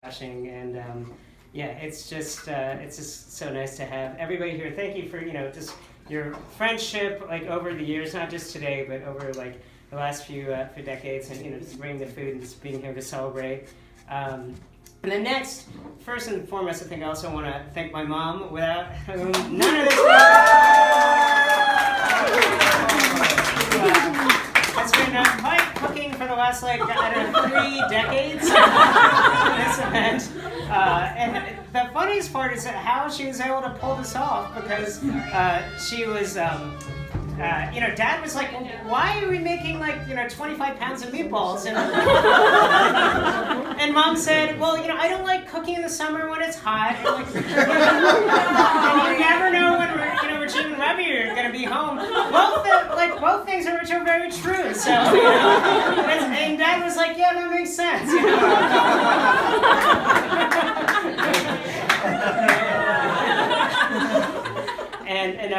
And yeah, it's just so nice to have everybody here. Thank you for just your friendship like over the years, not just today, but over like the last few decades, and just bringing the food and just being here to celebrate. And then next, first and foremost, I think I also want to thank my mom, without whom none of this has been my cooking for the last, like, I don't know, 3 decades. This event. And the funniest part is how she was able to pull this off, because she was, Dad was like, well, why are we making, like, 25 pounds of meatballs? And Mom said, well, I don't like cooking in the summer when it's hot. And, like, and you never know when Regina and Ravi are going to be home. Both things are very true. So, and Dad was like, yeah, that makes sense.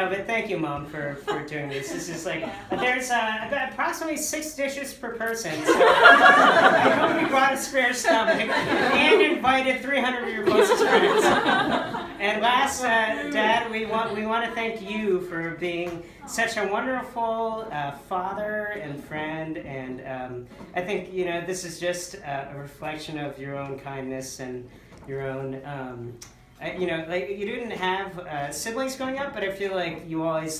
But thank you, Mom, for doing this. This is like, there's approximately 6 dishes per person, so I hope we brought a spare stomach and invited 300 of your closest friends. And last, Dad, we want to thank you for being such a wonderful father and friend, and I think this is just a reflection of your own kindness and your own. Like you didn't have siblings growing up, but I feel like you always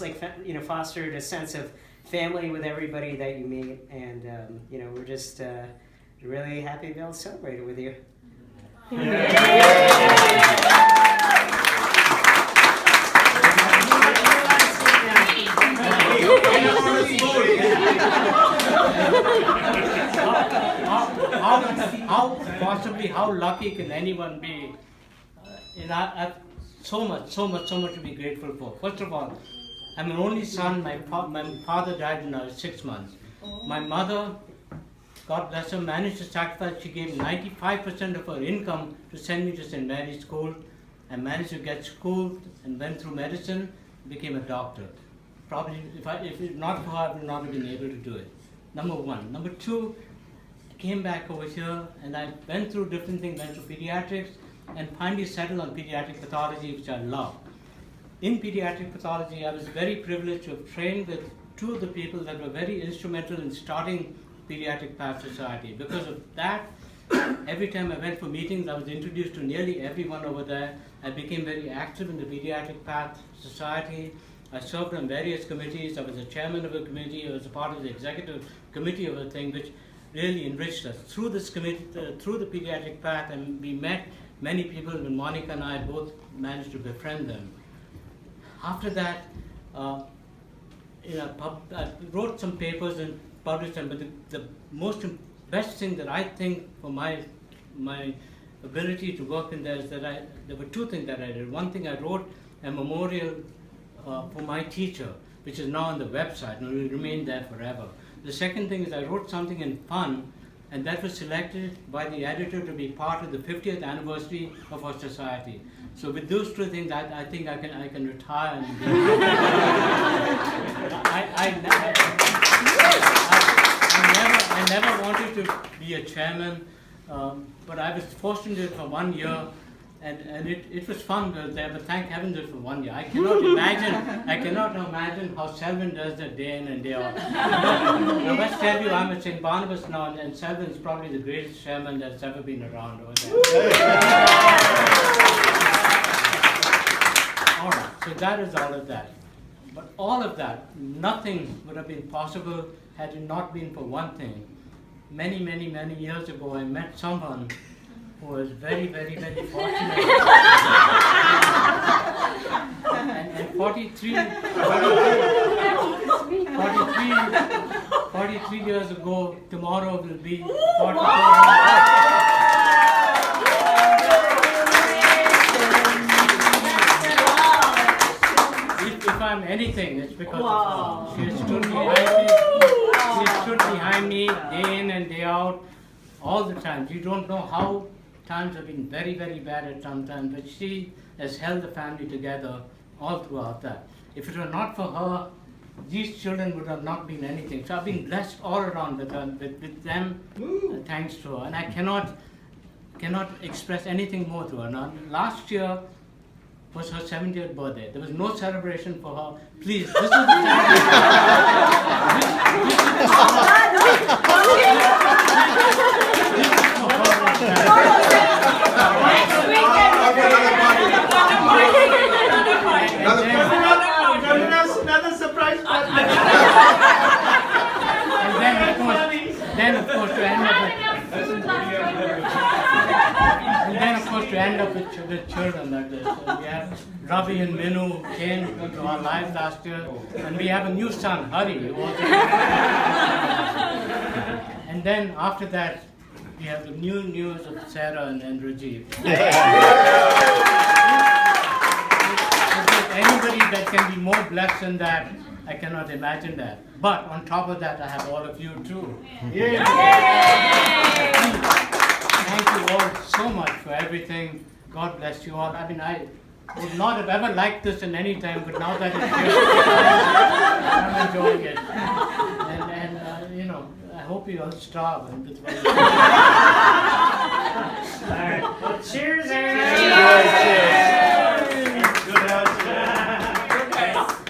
fostered a sense of family with everybody that you meet, and we're just really happy to be able to celebrate it with you. How lucky can anyone be? I have so much to be grateful for. First of all, I'm an only son. My father died when I was 6 months. My mother, God bless her, managed to sacrifice. She gave 95% of her income to send me to St. Mary's School. I managed to get schooled and went through medicine, became a doctor. Probably, if it not for her, I would not have been able to do it. Number one. Number two, I came back over here and I went through different things, went through pediatrics, and finally settled on pediatric pathology, which I love. In pediatric pathology, I was very privileged to have trained with 2 of the people that were very instrumental in starting Pediatric Path Society. Because of that, every time I went for meetings, I was introduced to nearly everyone over there. I became very active in the Pediatric Path Society. I served on various committees. I was the chairman of a committee. I was a part of the executive committee of a thing, which really enriched us. Through this committee, through the Pediatric Path, and we met many people, and Monica and I both managed to befriend them. After that, I wrote some papers and published them, but the best thing that I think for my ability to work in there is that there were 2 things that I did. One thing, I wrote a memorial for my teacher, which is now on the website and will remain there forever. The second thing is I wrote something in fun, and that was selected by the editor to be part of the 50th anniversary of our society. So with those 2 things, I think I can retire. And I never wanted to be a chairman, but I was forced into it for 1 year, and it was fun there. But thank heavens it was for 1 year. I cannot imagine how Selvin does that day in and day out. Now let's tell you, I'm at St. Barnabas now, and Selvin is probably the greatest chairman that's ever been around over there. All right, so that is all of that. But all of that, nothing would have been possible had it not been for one thing. Many years ago, I met someone who was very fortunate. and 43 years ago, tomorrow will be 44 years. If I'm anything, it's because of her. She has stood behind me. She has stood behind me day in and day out, all the time. You don't know how times have been very bad at sometimes, but she has held the family together all throughout that. If it were not for her, these children would have not been anything. So I've been blessed all around with them, thanks to her. And I cannot cannot express anything more to her. Now, last year was her 70th birthday. There was no celebration for her. Please, this is the Another surprise party. And then of course, to end up with, and then of course to end up with children like this. So we have Ravi and Minu who came into our lives last year, and we have a new son, Hari. Who also and then after that, we have the new news of Sarah and Rajiv. If there's anybody that can be more blessed than that, I cannot imagine that. But on top of that, I have all of you too. Yeah. Thank you all so much for everything. God bless you all. I mean, I would not have ever liked this in any time, but now that it's here, I'm enjoying it. And you know, I hope you all starve. All right. Well, cheers,